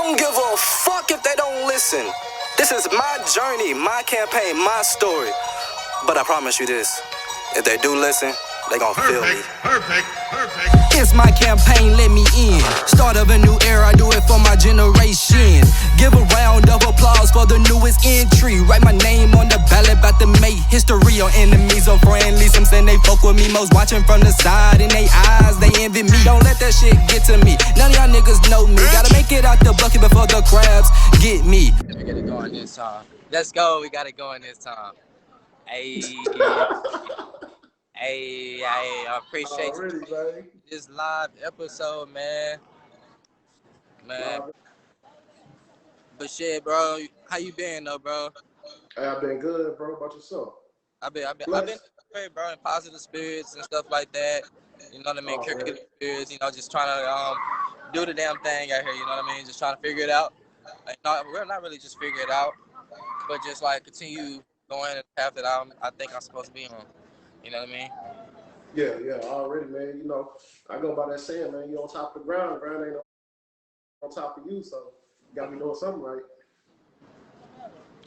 don't give a fuck if they don't listen. This is my journey, my campaign, my story. But I promise you this, if they do listen, they gon' feel me. Perfect. It's my campaign, let me in. Start of a new era, I do it for my generation. Give a round of applause for the newest entry. Write my name on the ballot, about to make history. On enemies or friendly, some saying they fuck with me. Most watching from the side, in they eyes, they envy me. Don't let that shit get to me. None of y'all niggas know me. Gotta make it out the bucket before the crabs get me. We gotta go on this time. Let's go. We gotta go on this time. Hey, I appreciate you. This live episode, man. But shit, bro, how you been though, bro? Hey, I've been good, bro. About yourself? I've been great, bro, in positive spirits and stuff like that. You know what I mean? Cricket spirits, just trying to do the damn thing out here. You know what I mean? Just trying to figure it out. Like, no, we're not really just figure it out, but just like continue going in the path that I think I'm supposed to be on. You know what I mean? Yeah, already, man. I go by that saying, man, you on top of the ground ain't on top of you, so you gotta be doing something right.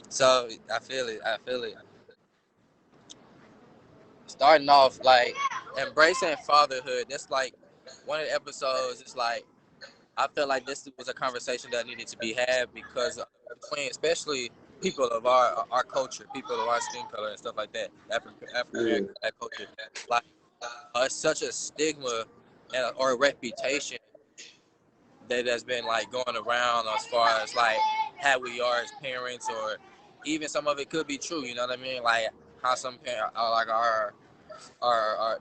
So I feel it. Starting off, like, embracing fatherhood, that's like one of the episodes. It's like I feel like this was a conversation that needed to be had because between especially people of our culture, people of our skin color and stuff like that, African American culture, like such a stigma or a reputation that has been like going around as far as like how we are as parents, or even some of it could be true. You know what I mean? Like how some parents are like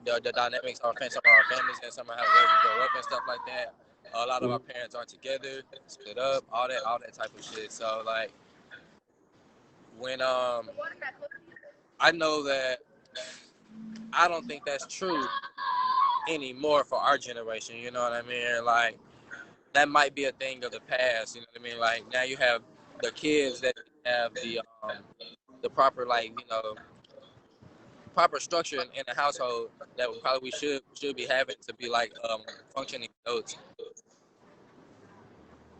the dynamics are some of our families and some of how we grow up and stuff like that. A lot of our parents aren't together, split up, all that type of shit. So like when I know that I don't think that's true anymore for our generation. You know what I mean? Like that might be a thing of the past. You know what I mean? Like now you have the kids that have the proper proper structure in the household that we should be having to be like functioning adults.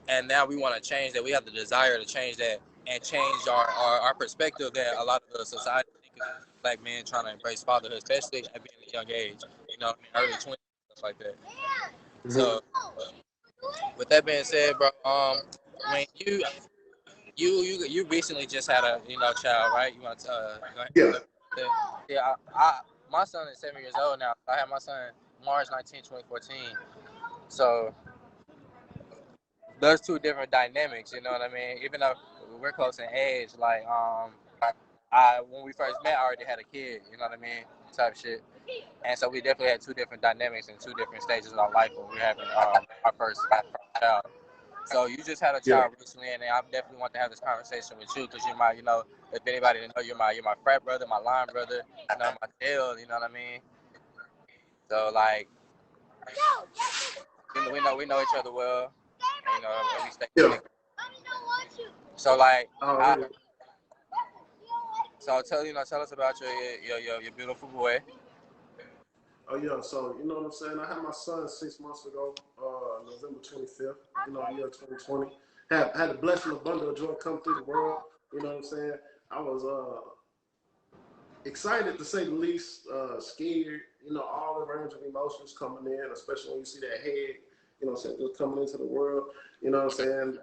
And now we want to change that. We have the desire to change that and change our perspective that a lot of the society think of black men trying to embrace fatherhood, especially at being a young age, early 20s, stuff like that. So with that being said, bro, when you recently just had a child, right? You want to go ahead? Yeah. My son is 7 years old now. I had my son March 19, 2014. So those two different dynamics, you know what I mean? Even though we're close in age, like when we first met, I already had a kid, you know what I mean? Type shit. And so we definitely had two different dynamics and two different stages of our life when we were having our first child. So you just had a child recently, and I definitely want to have this conversation with you because you're my, if anybody didn't know, you're my frat brother, my line brother, my tail, you know what I mean? So like, we know each other well, and, and we stay connected. So like, so tell us about your beautiful boy. Oh yeah, so you know what I'm saying? I had my son 6 months ago, November 25th, year 2020. Had the blessing of bundle of joy come through the world, you know what I'm saying? I was excited to say the least, scared, all the range of emotions coming in, especially when you see that head, just coming into the world, you know what I'm saying?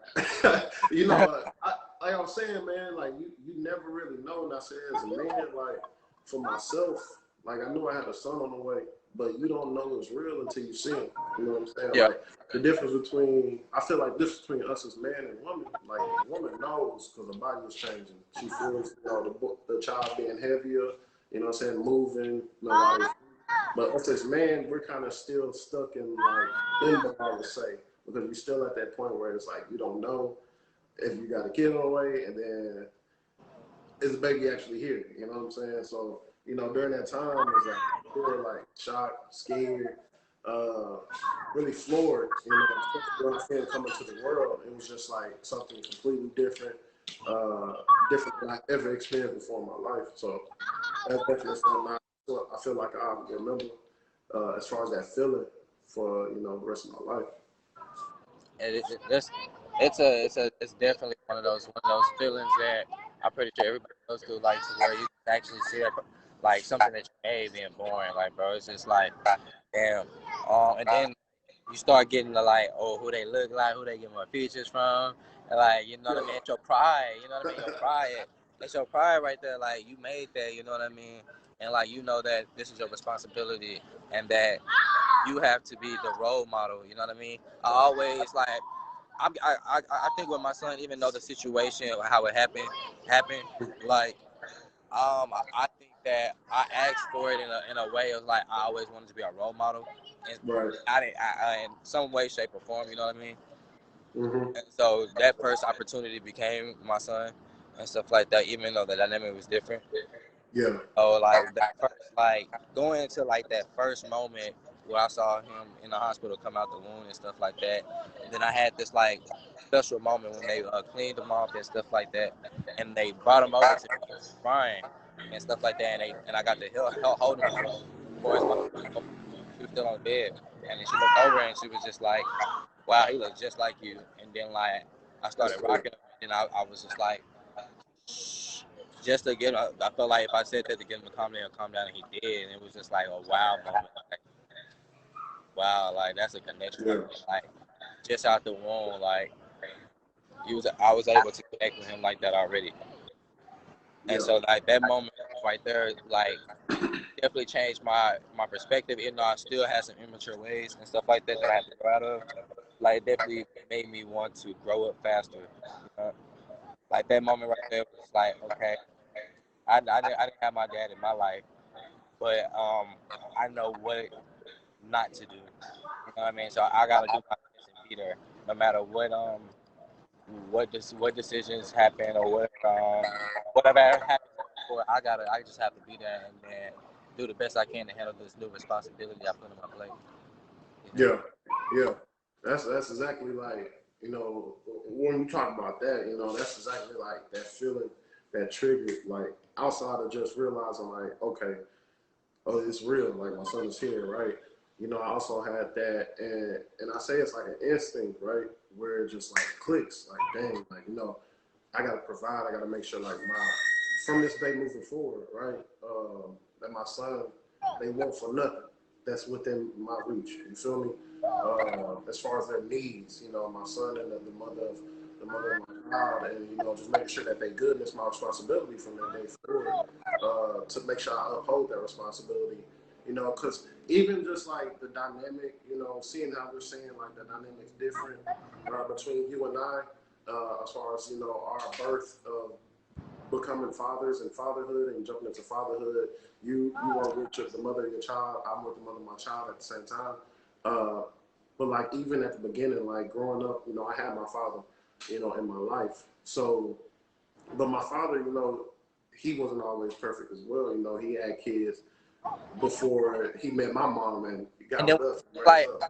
Like I was saying, man, like you never really know. And I said, as a man, like for myself, like I knew I had a son on the way, but you don't know it's real until you see him. You know what I'm saying? Yeah. Like the difference between, I feel like the difference between us as man and woman, like the woman knows because her body is changing. She feels, the child being heavier, you know what I'm saying, moving, but us as men, we're kind of still stuck in like limbo, I would say, because we're still at that point where it's like you don't know if you got a kid on the way, and then is the baby actually here? You know what I'm saying? So, during that time, it was like we were like shocked, scared, really floored. When I seen him coming to the world, it was just like something completely different, different than I ever experienced before in my life. So that's definitely something I feel like I remember as far as that feeling for the rest of my life. And it's definitely one of those feelings that I'm pretty sure everybody goes through, like to where you can actually see it, like something that you made being born. Like, bro, it's just like, damn. And then you start getting to like, oh, who they look like, who they get more features from, and like, you know what I mean? It's your pride, you know what I mean? Your pride, it's your pride right there. Like, you made that, you know what I mean? And like, you know that this is your responsibility, and that you have to be the role model. You know what I mean? I always like. I think with my son, even though the situation, how it happened, like, I think that I asked for it in a way of like I always wanted to be a role model, and Right. I didn't, in some way, shape, or form. You know what I mean? Mm-hmm. And so that first opportunity became my son and stuff like that. Even though the dynamic was different. Yeah. So like that first, like going into like that first moment where I saw him in the hospital come out the wound and stuff like that, and then I had this like special moment when they cleaned him off and stuff like that, and they brought him over to me crying and stuff like that, and I got to hold him for his mom. She was still on the bed, and then she looked over and she was just like, "Wow, he looks just like you." And then like I That's started cool. rocking him, and I was just like, just to get him, I felt like if I said that to get him to calm down, and he did. And it was just like a wow moment. Like, wow, like that's a connection. Yeah. Like just out the womb, like I was able to connect with him like that already. And Yeah. so like that moment right there, like definitely changed my perspective. Even though I still had some immature ways and stuff like that that I had to grow out of, like it definitely made me want to grow up faster. You know? Like that moment right there was like, okay, I didn't have my dad in my life, but I know what not to do. You know what I mean? So I gotta do my best and be there, no matter what decisions happen or whatever happens before. I just have to be there and then do the best I can to handle this new responsibility I put on my plate. You know? Yeah. Yeah. That's exactly like, when you talk about that, that's exactly like that feeling that triggered, like outside of just realizing like, okay, oh, it's real. Like my son is here, right? I also had that, and I say it's like an instinct, right, where it just like clicks, like dang, like I gotta provide, I gotta make sure like from this day moving forward, right, that my son, they want for nothing. That's within my reach. You feel me? As far as their needs, my son and the mother of my child, and just making sure that they good. And it's my responsibility from that day forward to make sure I uphold that responsibility. Because even just like the dynamic, seeing how we're saying like the dynamic's different between you and I, as far as our birth of becoming fathers and fatherhood and jumping into fatherhood. You are with the mother of your child. I'm with the mother of my child at the same time. But like even at the beginning, like growing up, I had my father, in my life. So, but my father, he wasn't always perfect as well. He had kids before he met my mom and he And got then with us and raised like, us.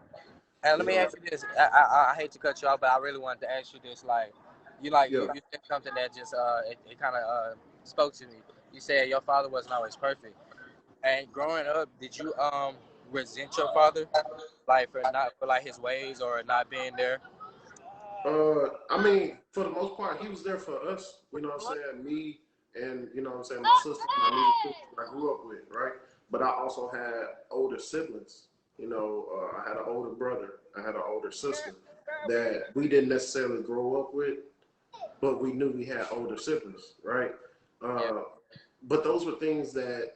and let You me know, ask you this. I hate to cut you off, but I really wanted to ask you this. yeah. You said something that just it kind of spoke to me. You said your father wasn't always perfect. And growing up, did you resent your father, like for like his ways or not being there? I mean, for the most part, he was there for us. You know what I'm saying? Me and what I'm saying, my sister, my immediate sister I grew up with, right? But I also had older siblings. I had an older brother. I had an older sister that we didn't necessarily grow up with, but we knew we had older siblings, right? Yeah. But those were things that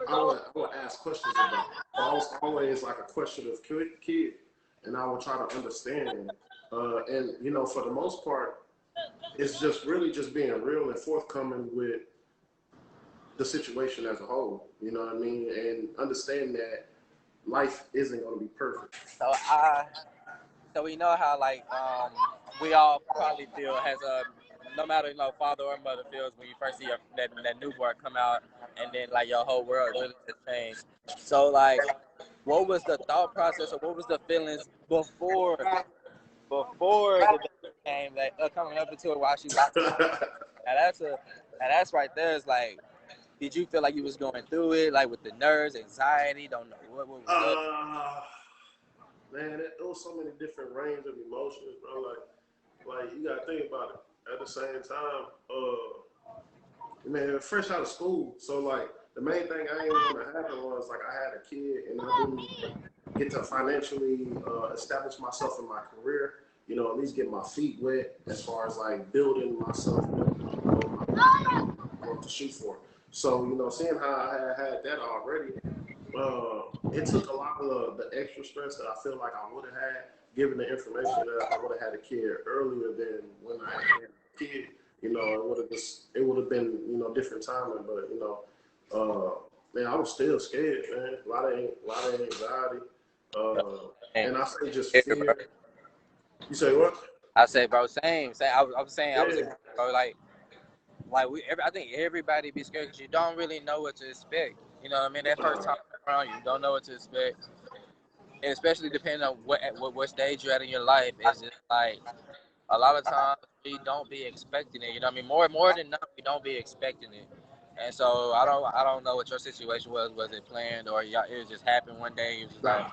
I would ask questions about. So I was always like a questioning kid, and I would try to understand. And for the most part, it's just really just being real and forthcoming with the situation as a whole. You know what I mean? And understand that life isn't going to be perfect. So I so we know how like we all probably feel as a no matter father or mother feels when you first see that newborn come out and then like your whole world really just changed. So like what was the thought process or what was the feelings before the day came like coming up into it while she was now that's right there is like did you feel like you was going through it like with the nerves anxiety don't know what was up uh, Man, it was so many different range of emotions, bro. Like like you gotta think about it. At the same time, man, fresh out of school, so like the main thing I didn't want to happen was like I had a kid and I didn't get to financially establish myself in my career. You know, at least get my feet wet as far as like building myself up, you know, what to shoot for. So, you know, seeing how I had that already, it took a lot of the extra stress that I feel like I would have had given the information that I would have had a kid earlier than when I had a kid. You know, it would have been, you know, different timing, but you know, man, I was still scared, man. A lot of anxiety, and I say just fear. You say what? I say, bro, same. I was saying, Yeah. bro, I think everybody be scared because you don't really know what to expect. You know what I mean? That first time around, you don't know what to expect, and especially depending on what stage you're at in your life. It's just like a lot of times we don't be expecting it. You know what I mean? More than not, we don't be expecting it. And so I don't know what your situation was. Was it planned or it just happened one day? You was just Nah,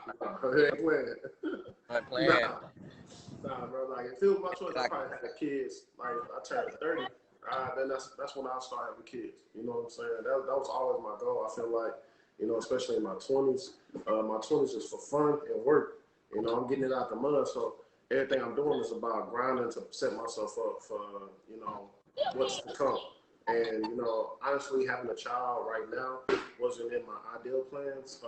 it ain't planned. Nah, bro. Like if it was my choice, I probably had kids. Like if I turned 30, then that's when I'll start having kids. You know what I'm saying? That was always my goal. I feel like, you know, especially in my 20s. My 20s is for fun and work. You know, I'm getting it out the mud. So everything I'm doing is about grinding to set myself up for, you know, what's to come. And, you know, honestly, having a child right now wasn't in my ideal plans.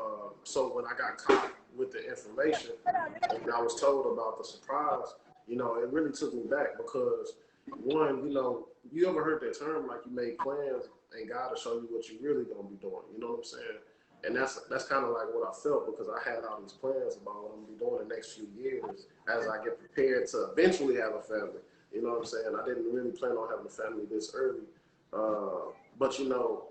So when I got caught with the information and I was told about the surprise, you know, it really took me back because, one, you know, you ever heard that term, like you make plans and God will show you what you really going to be doing. You know what I'm saying? And that's kind of like what I felt because I had all these plans about what I'm going to be doing the next few years as I get prepared to eventually have a family. You know what I'm saying? I didn't really plan on having a family this early. But, you know,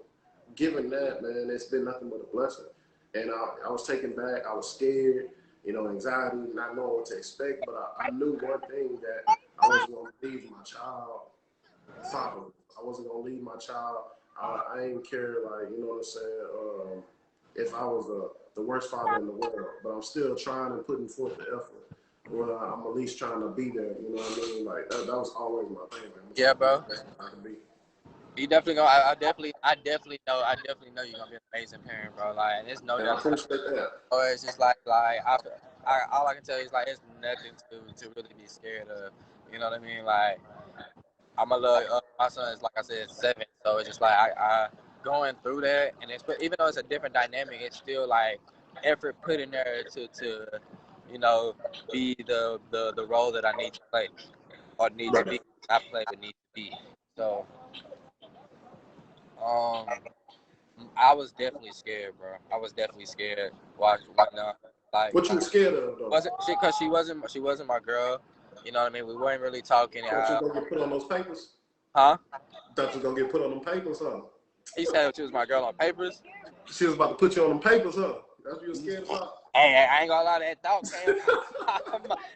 given that, man, it's been nothing but a blessing. And I was taken back. I was scared, you know, anxiety, not knowing what to expect. But I knew one thing that I wasn't going to leave my child fatherless. I wasn't going to leave my child. I didn't care, like, you know what I'm saying, if I was the worst father in the world. But I'm still trying and putting forth the effort. Well, I'm at least trying to be there. You know what I mean? Like, that was always my thing, man. Yeah, bro. I can be. You definitely gonna. I definitely know you're gonna be an amazing parent, bro. Like, and there's no And I doubt about it. appreciate that. Or it's just all I can tell you is like it's nothing to really be scared of. You know what I mean? Like, I'm a little. My son is like I said 7, so it's just like I going through that, and even though it's a different dynamic, it's still like effort put in there to you know be the role that I need to play or need to be. Not play, but need to be. So. I was definitely scared, bro. I was definitely scared. Like, What you scared of, though? wasn't she? Cause she wasn't my girl. You know what I mean? We weren't really talking. Thought you was gonna get put on those papers? Huh? Thought you was gonna get put on them papers, huh? He said she was my girl on papers. She was about to put you on them papers, huh? That's what you were scared about? Hey, I ain't gonna lie, that thought came.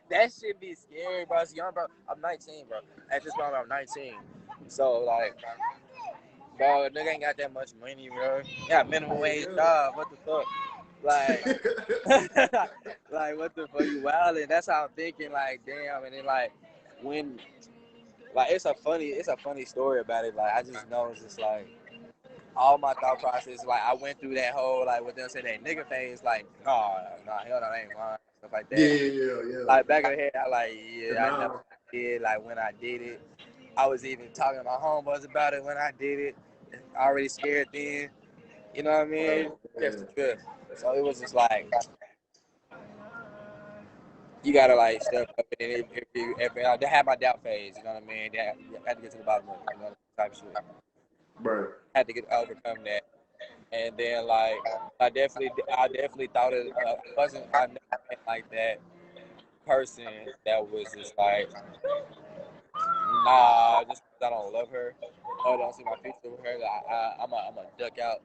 That shit be scary, bro. It's young, bro. I'm 19, bro. At this moment, I'm 19. So like, bro, nigga ain't got that much money, bro. Yeah, minimum wage job. What the fuck? Like, like what the fuck? You wildin'? That's how I'm thinking. Like, damn. And then like, when, like, it's a funny story about it. Like, I just know it's just like all my thought process. Like, I went through that whole like what they'll say that nigga phase. Like, nah, hell no, that ain't mine. Stuff like that. Yeah. Like back in the head, I like, yeah, I Nah. know I did. Like when I did it, I was even talking to my homeboys about it when I did it. Already scared then. You know what I mean? Good. So it was just like you gotta like step up and if I had my doubt phase, you know what I mean? I had to get to the bottom of it, you know, type of shit. Right. Had to overcome that, and then like I definitely thought it. I never been like that person that was just like, nah, just because I don't love her or don't see my future with her, I'm a duck out.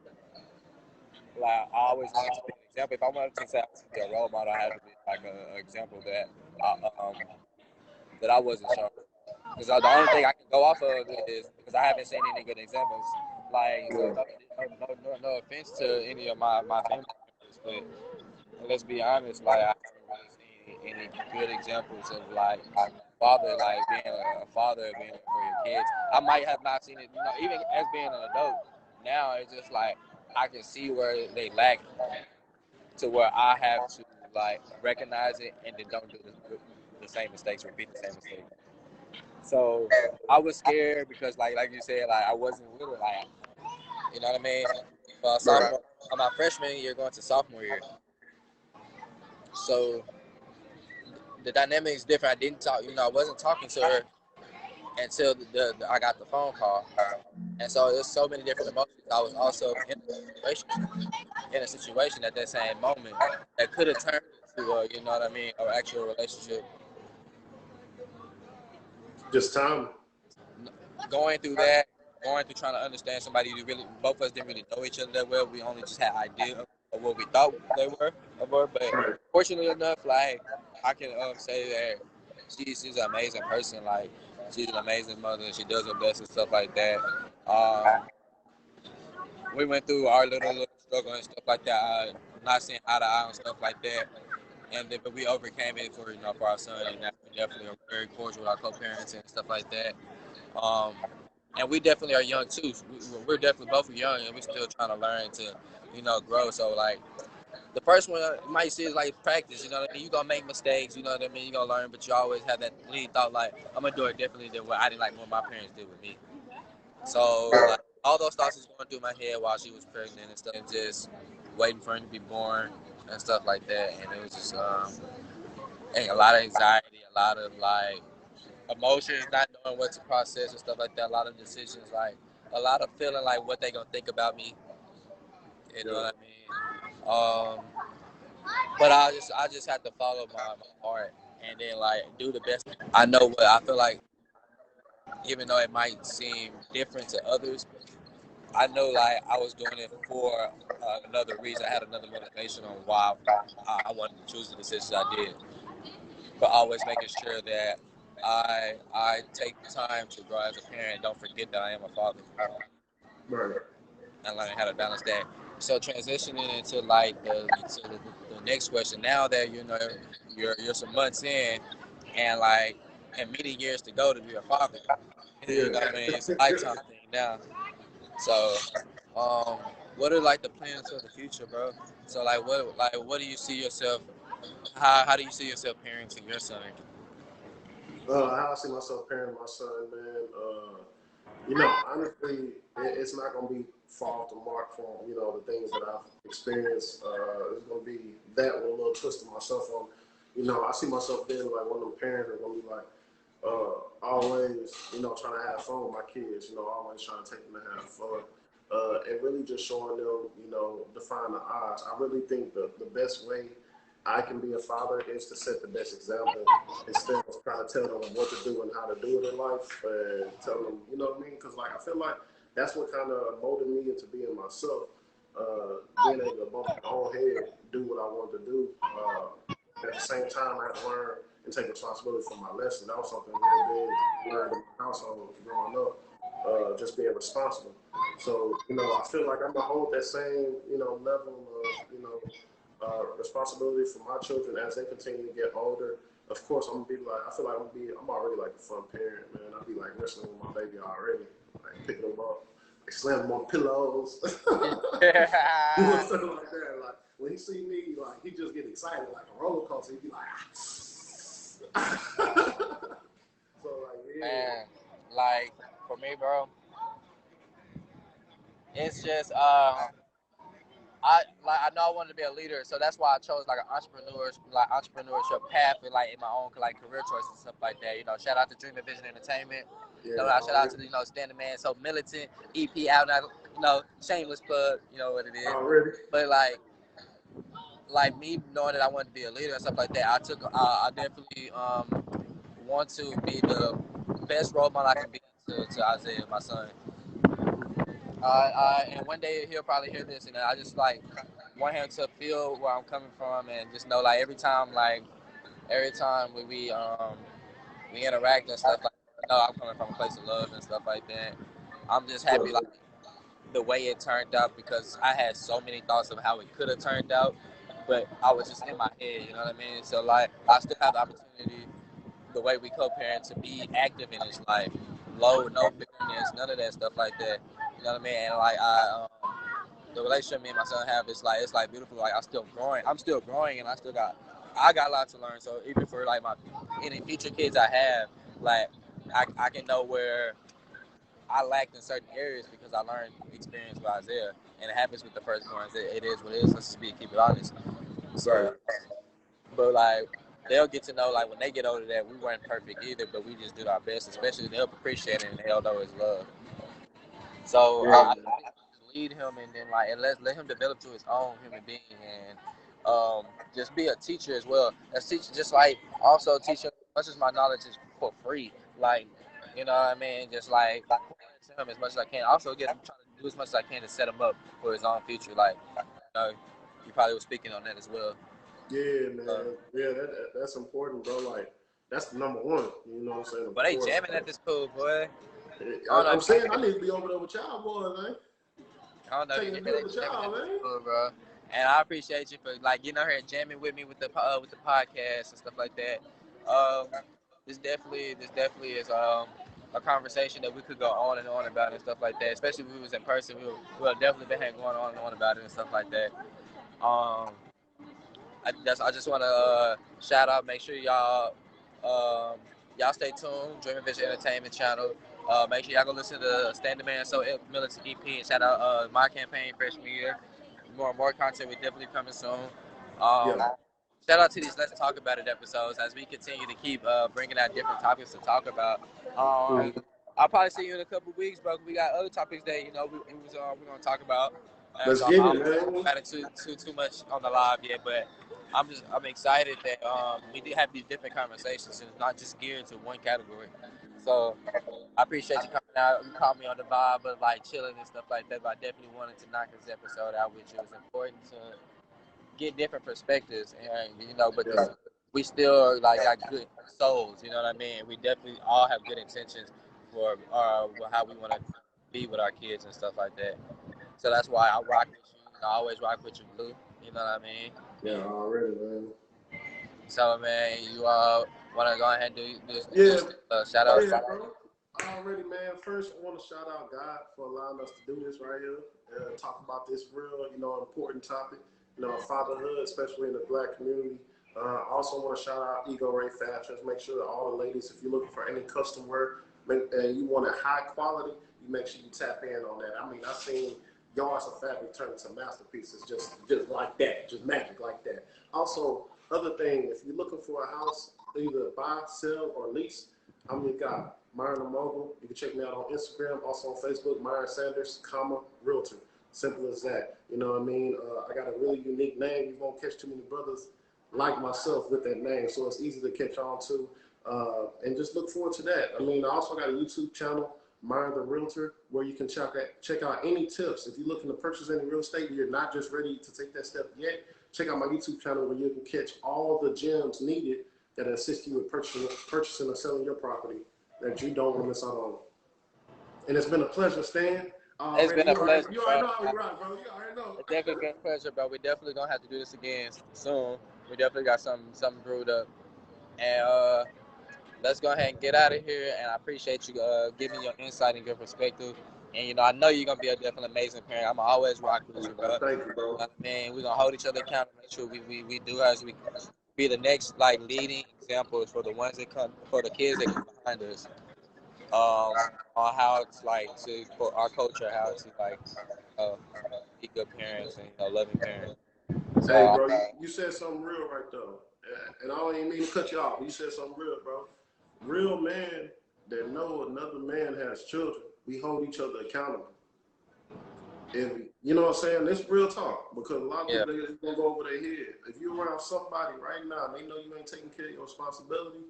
Like I always wanted to be an example. If I wanted to say I was a role model, I had to be like an example that I wasn't sure. Because the only thing I can go off of is because I haven't seen any good examples. Like no offense to any of my family members, but let's be honest, like I haven't really seen any good examples of like father, like being a father, being for your kids. I might have not seen it, even as being an adult. Now it's just like I can see where they lack to where I have to like recognize it and then don't do the same mistakes, repeat the same mistakes. So I was scared because like you said, like I wasn't with it, like you know what I mean. Sophomore, on my freshman year, going to sophomore year, so the dynamic is different. I didn't talk, I wasn't talking to her until I got the phone call, and so there's so many different emotions. I was also in a situation at that same moment that could have turned into a, you know what I mean, or actual relationship. Just time. Going through that, going through trying to understand somebody, both of us didn't really know each other that well. We only just had idea of what we thought they were, but fortunately enough, like I can say that she's an amazing person. Like she's an amazing mother. She does her best and stuff like that. We went through our little struggle and stuff like that. Not seeing eye to eye and stuff like that. And then, but we overcame it for for our son, and we definitely are very cordial with our co-parents and stuff like that. And we definitely are young too. We're definitely both young, and we're still trying to learn to, grow. So like the first one you might see is like practice. You know what I mean? You gonna make mistakes. You know what I mean? You gonna learn, but you always have that lead thought like I'm gonna do it differently than what I didn't like what my parents did with me. So like all those thoughts was going through my head while she was pregnant and stuff, and just waiting for him to be born and stuff like that. And it was just and a lot of anxiety, a lot of like emotions, not knowing what to process and stuff like that. A lot of decisions, like a lot of feeling like what they gonna think about me. You know what I mean? But I just have to follow my heart and then like do the best. I know what I feel like, even though it might seem different to others. I know like I was doing it for another reason. I had another motivation on why I wanted to choose the decisions I did. But always making sure that I take time to grow as a parent. Don't forget that I am a father. Right. And learning how to balance that. So transitioning into like the next question. Now that you're some months in, and like and many years to go to be a father. You know what I mean? It's a lifetime thing now. So, what are like the plans for the future, bro? So what do you see yourself? How do you see yourself parenting your son? How I see myself parenting my son, man. Honestly, it's not gonna be far off the mark from the things that I've experienced. It's gonna be that with a little twist of myself on. I see myself being like one of them parents that are gonna be like always, trying to have fun with my kids. Always trying to take them to have fun. And really just showing them, define the odds. I really think the best way I can be a father is to set the best example instead of trying to tell them what to do and how to do it in life and tell them, you know what I mean? Because like I feel like that's what kind of molded me into being myself, being able to bump my own head, do what I want to do. At the same time, I had to learn and take responsibility for my lesson. That was something really big learned in my household growing up, just being responsible. So, I feel like I'm gonna hold that same, level of, responsibility for my children as they continue to get older. Of course, I'm gonna be like, I feel like I'm already like a fun parent, man. I'll be like wrestling with my baby already, like picking them up, like slamming them on pillows, doing stuff like that. Like when he see me, like he just get excited like a roller coaster. He be like, so like yeah. Man, like for me, bro, it's just I know I wanted to be a leader, so that's why I chose like an entrepreneurship path and like in my own like career choices and stuff like that. Shout out to Dream and Vision Entertainment. Shout out to the Standing Man, so militant EP out now. Shameless plug. You know what it is. Already. But like me knowing that I wanted to be a leader and stuff like that, I definitely want to be the best role model I can be to Isaiah, my son. And one day he'll probably hear this, and I just like want him to feel where I'm coming from, and just know like every time we interact and stuff like, I'm coming from a place of love and stuff like that. I'm just happy like the way it turned out because I had so many thoughts of how it could have turned out, but I was just in my head, you know what I mean? So like I still have the opportunity the way we co-parent to be active in his life, low, no bitterness, none of that stuff like that. You know what I mean? And like the relationship me and my son have is like it's like beautiful. Like I'm still growing, and I got a lot to learn. So even for like my any future kids I have, like I can know where I lacked in certain areas because I learned experience with Isaiah, and it happens with the firstborns. It is what it is. Let's just keep it honest. So, but like they'll get to know like when they get older that we weren't perfect either, but we just did our best. Especially they'll appreciate it and they'll know it's love. So I lead him and then like and let him develop to his own human being and just be a teacher as well. As teacher, just like also teach him as much as my knowledge is for free. Like you know what I mean? Just like pour into him as much as I can. Also get him trying to do as much as I can to set him up for his own future. Like you know, you probably was speaking on that as well. Yeah, man. Yeah, that's important, bro. Like that's the number one. You know what I'm saying? But they jamming at this pool, boy. I'm saying I need to be over there with y'all, boy, man. I don't know if you Taking get it with y'all, man. Pool, bro. And I appreciate you for like getting out here and jamming with me with the podcast and stuff like that. This definitely is a conversation that we could go on and on about and stuff like that. Especially if we was in person, we would definitely been going on and on about it and stuff like that. I just want to shout out. Make sure y'all stay tuned. Dream and Vision Entertainment channel. Make sure y'all go listen to Stand the Man So Militant EP and shout out my campaign freshman year. More content will definitely coming soon. Shout out to these Let's Talk About It episodes as we continue to keep bringing out different topics to talk about. I'll probably see you in a couple weeks, bro. We got other topics that we're gonna talk about. Let's get it, man. Not too much on the live yet, but I'm excited that we do have these different conversations and it's not just geared to one category. So I appreciate you coming out. You caught me on the vibe of like chilling and stuff like that, but I definitely wanted to knock this episode out with you. It was important to get different perspectives, and but we still like got good souls. You know what I mean? We definitely all have good intentions for how we want to be with our kids and stuff like that. So that's why I rock with you. I always rock with you, Blue. You know what I mean? Yeah, already, man. So, man, you want to go ahead and do this shout out? Yeah, bro. Already, man. First, I want to shout out God for allowing us to do this right here. Talk about this real, important topic. Fatherhood, especially in the Black community. Also want to shout out Ego Ray Fashions. Make sure that all the ladies, if you're looking for any custom work and you want a high quality, you make sure you tap in on that. I mean, I've seen yards of fabric turn into masterpieces just like that, just magic like that. Also, other thing, if you're looking for a house, either buy, sell, or lease, I'm your guy, Myron the Mogul. You can check me out on Instagram, also on Facebook, Myron Sanders, Realtor. Simple as that. You know what I mean? I got a really unique name. You won't catch too many brothers like myself with that name, so it's easy to catch on to. And just look forward to that. I mean, I also got a YouTube channel, Myron the Realtor, where you can check out any tips. If you're looking to purchase any real estate, you're not just ready to take that step yet, check out my YouTube channel where you can catch all the gems needed that assist you with purchasing or selling your property that you don't want to miss out on. And it's been a pleasure, Stan. It's been a pleasure. You already know how we rock, bro. You already know. It's definitely been a pleasure, bro. We're definitely going to have to do this again soon. We definitely got something brewed up. And let's go ahead and get out of here. And I appreciate you giving your insight and your perspective. And, I know you're going to be a definitely amazing parent. I'm always rock with you, bro. Thank you, bro. Man, we're going to hold each other accountable, make sure we do as we be the next, leading examples for the ones that come, for the kids that come behind us. On how it's for our culture, how to be good parents and loving parents. So, hey, bro, you said something real right there, and I don't even mean to cut you off. You said something real, bro. Real men that know another man has children, we hold each other accountable. If you know what I'm saying, it's real talk because a lot of people they're gonna go over their head. If you're around somebody right now and they know you ain't taking care of your responsibility,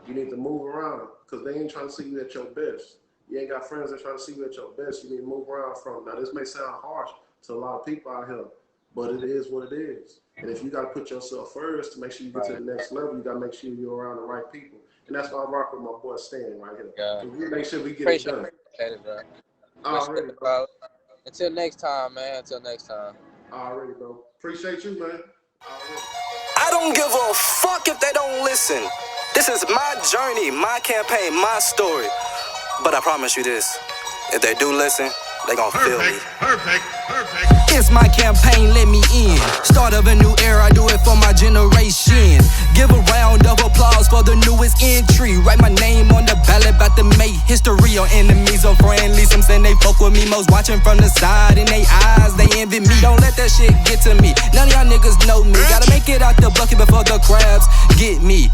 you need to move around because they ain't trying to see you at your best. You ain't got friends that trying to see you at your best. You need to move around from. Now, this may sound harsh to a lot of people out here, but it is what it is. And if you got to put yourself first to make sure you get to the next level, you got to make sure you're around the right people. And that's why I rock with my boy Stan right here. Yeah. We make sure we get it done. It, bro. Already, bro. Until next time, man. Until next time. Already, bro. Appreciate you, man. Already. I don't give a fuck if they don't listen. This is my journey, my campaign, my story. But I promise you this, if they do listen, they gon' feel me. Perfect. It's my campaign, let me in. Start of a new era, I do it for my generation. Give a round of applause for the newest entry. Write my name on the ballot, about to make history. On enemies or friendly, some saying they fuck with me. Most watching from the side, in they eyes, they envy me. Don't let that shit get to me. None of y'all niggas know me. Gotta make it out the bucket before the crabs get me.